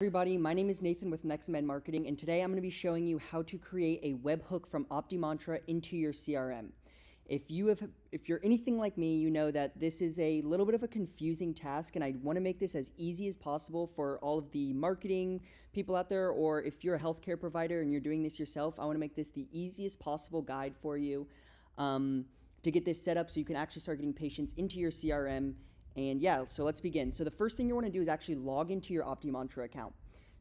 Everybody, my name is Nathan with Nexamed Marketing, and today I'm going to be showing you how to create a webhook from Optimantra into your CRM. If you're anything like me, you know that this is a little bit of a confusing task, and I want to make this as easy as possible for all of the marketing people out there, or if you're a healthcare provider and you're doing this yourself, I want to make this the easiest possible guide for you to get this set up so you can actually start getting patients into your CRM. And yeah, so let's begin. So the first thing you want to do is actually log into your Optimantra account.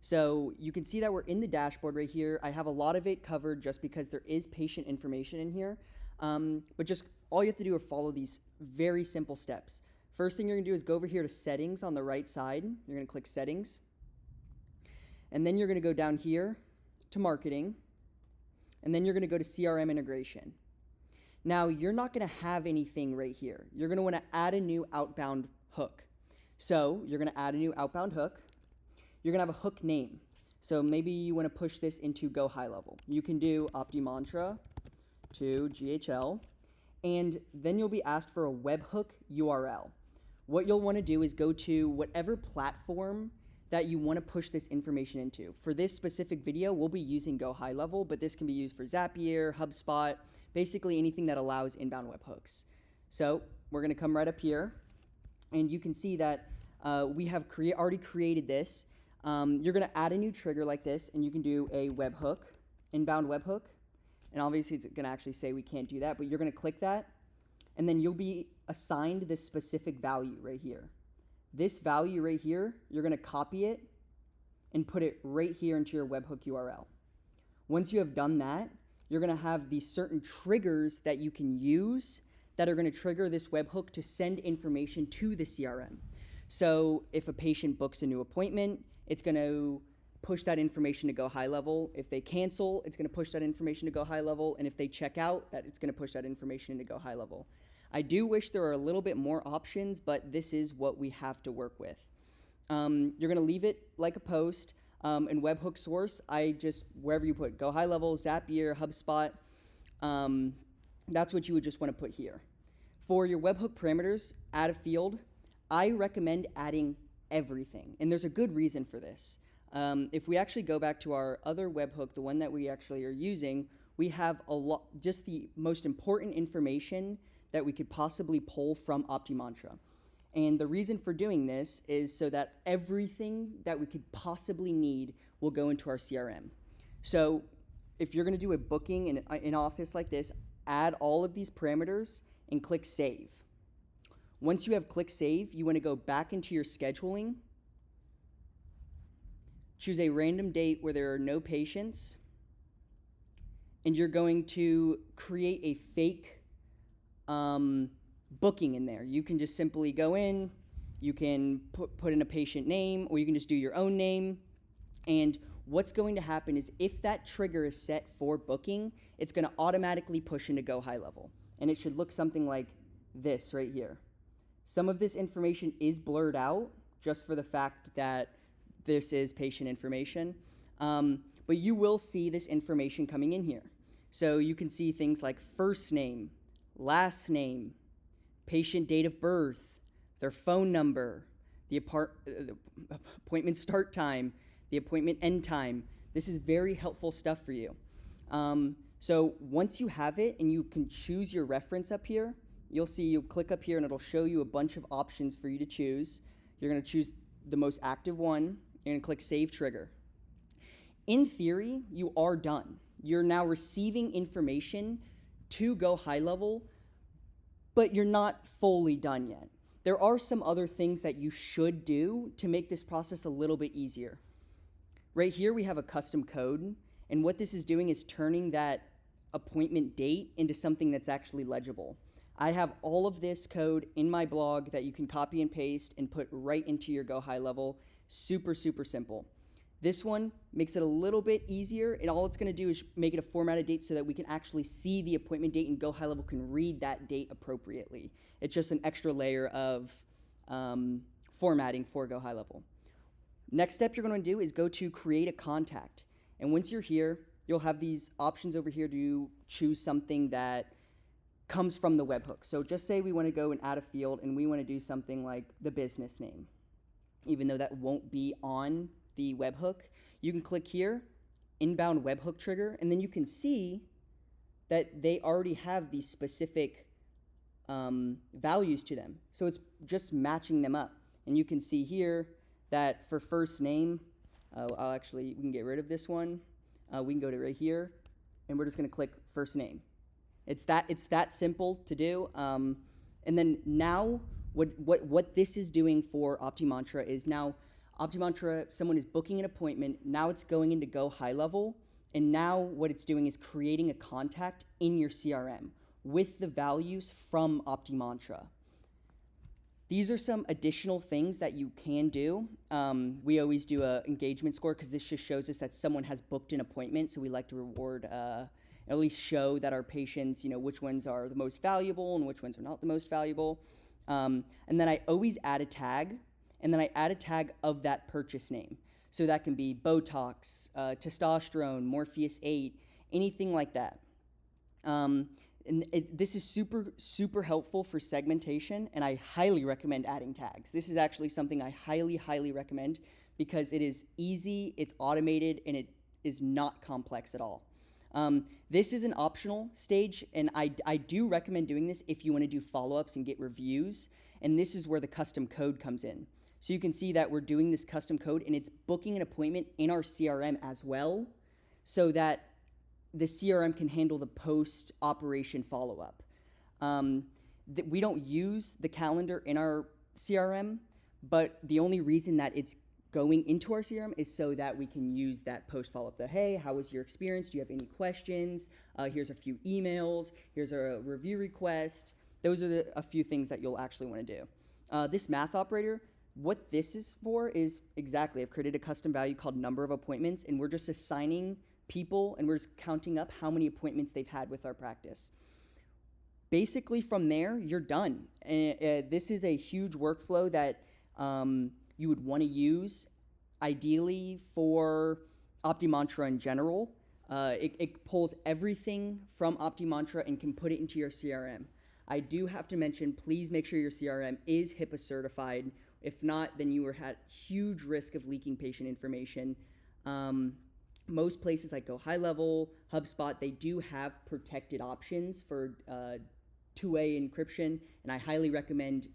So you can see that we're in the dashboard right here. I have a lot of it covered just because there is patient information in here. But just all you have to do is follow these very simple steps. First thing you're going to do is go over here to settings on the right side. You're going to click settings. And then you're going to go down here to marketing. And then you're going to go to CRM integration. Now, you're not going to have anything right here. You're going to want to add a new outbound hook. So you're going to add a new outbound hook. You're going to have a hook name. So maybe you want to push this into Go High Level. You can do Optimantra to GHL, and then you'll be asked for a webhook URL. What you'll want to do is go to whatever platform that you want to push this information into. For this specific video, we'll be using Go High Level, but this can be used for Zapier, HubSpot, basically anything that allows inbound webhooks. So we're going to come right up here, and you can see that we have already created this. You're going to add a new trigger like this, and you can do a webhook, inbound webhook. And obviously, it's going to actually say we can't do that, but you're going to click that, and then you'll be assigned this specific value right here. This value right here, you're going to copy it and put it right here into your webhook URL. Once you have done that, you're going to have these certain triggers that you can use that are going to trigger this webhook to send information to the CRM. So if a patient books a new appointment, it's going to push that information to Go High Level. If they cancel, it's going to push that information to Go High Level. And if they check out, it's going to push that information into Go High Level. I do wish there were a little bit more options, but this is what we have to work with. You're going to leave it like a post. In webhook source, wherever you put Go High Level, Zapier, HubSpot, that's what you would just want to put here. For your webhook parameters, add a field. I recommend adding everything, and there's a good reason for this. If we actually go back to our other webhook, the one that we actually are using, we have just the most important information that we could possibly pull from Optimantra. And the reason for doing this is so that everything that we could possibly need will go into our CRM. So if you're going to do a booking in an office like this, add all of these parameters and click Save. Once you have click Save, you want to go back into your scheduling, choose a random date where there are no patients, and you're going to create a fake booking in there. You can just simply go in, you can put in a patient name, or you can just do your own name. And what's going to happen is if that trigger is set for booking, it's going to automatically push into Go High Level. And it should look something like this right here. Some of this information is blurred out just for the fact that this is patient information. But you will see this information coming in here. So you can see things like first name, last name, patient date of birth, their phone number, the appointment start time, the appointment end time. This is very helpful stuff for you. So once you have it and you can choose your reference up here, you'll see you click up here and it'll show you a bunch of options for you to choose. You're going to choose the most active one. You're going to click Save Trigger. In theory, you are done. You're now receiving information to Go High Level, but you're not fully done yet. There are some other things that you should do to make this process a little bit easier. Right here, we have a custom code, and what this is doing is turning that appointment date into something that's actually legible. I have all of this code in my blog that you can copy and paste and put right into your Go High Level. Super, super simple. This one makes it a little bit easier, and all it's going to do is make it a formatted date so that we can actually see the appointment date and Go High Level can read that date appropriately. It's just an extra layer of formatting for Go High Level. Next step you're going to do is go to Create a Contact. And once you're here, you'll have these options over here to choose something that comes from the webhook. So just say we want to go and add a field and we want to do something like the business name, even though that won't be on the webhook, you can click here, inbound webhook trigger, and then you can see that they already have these specific values to them. So it's just matching them up. And you can see here that for first name, we can get rid of this one. We can go to right here, and we're just going to click first name. It's that simple to do. And then now what this is doing for Optimantra is now Optimantra, someone is booking an appointment. Now it's going into Go High Level. And now what it's doing is creating a contact in your CRM with the values from Optimantra. These are some additional things that you can do. We always do an engagement score because this just shows us that someone has booked an appointment. So we like to reward, at least show that our patients, which ones are the most valuable and which ones are not the most valuable. And then I always add a tag, and then I add a tag of that purchase name. So that can be Botox, testosterone, Morpheus 8, anything like that. This is super, super helpful for segmentation, and I highly recommend adding tags. This is actually something I highly, highly recommend because it is easy, it's automated, and it is not complex at all. This is an optional stage, and I do recommend doing this if you want to do follow-ups and get reviews, and this is where the custom code comes in. So you can see that we're doing this custom code, and it's booking an appointment in our CRM as well, so that the CRM can handle the post-operation follow-up. We don't use the calendar in our CRM, but the only reason that it's going into our CRM is so that we can use that post-follow-up. Hey, how was your experience? Do you have any questions? Here's a few emails. Here's a review request. Those are a few things that you'll actually want to do. This math operator, what this is for is exactly, I've created a custom value called number of appointments, and we're just assigning people, and we're just counting up how many appointments they've had with our practice. Basically, from there, you're done. And this is a huge workflow that you would want to use, ideally, for Optimantra in general. It pulls everything from Optimantra and can put it into your CRM. I do have to mention, please make sure your CRM is HIPAA certified. If not, then you are at huge risk of leaking patient information. Most places like Go High Level, HubSpot, they do have protected options for two-way encryption, and I highly recommend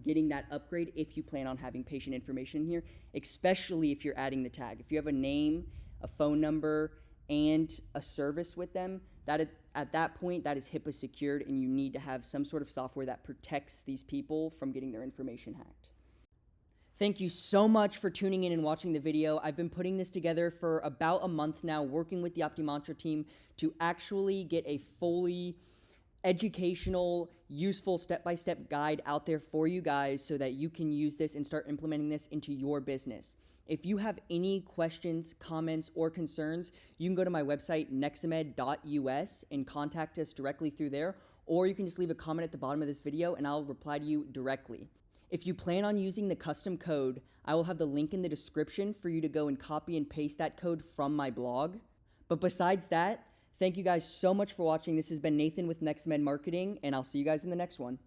getting that upgrade if you plan on having patient information here, especially if you're adding the tag. If you have a name, a phone number, and a service with them, at that point, that is HIPAA secured, and you need to have some sort of software that protects these people from getting their information hacked. Thank you so much for tuning in and watching the video. I've been putting this together for about a month now, working with the Optimantra team to actually get a fully educational, useful step-by-step guide out there for you guys so that you can use this and start implementing this into your business. If you have any questions, comments, or concerns, you can go to my website, nexamed.us, and contact us directly through there, or you can just leave a comment at the bottom of this video and I'll reply to you directly. If you plan on using the custom code, I will have the link in the description for you to go and copy and paste that code from my blog. But besides that, thank you guys so much for watching. This has been Nathan with Nexamed Marketing, and I'll see you guys in the next one.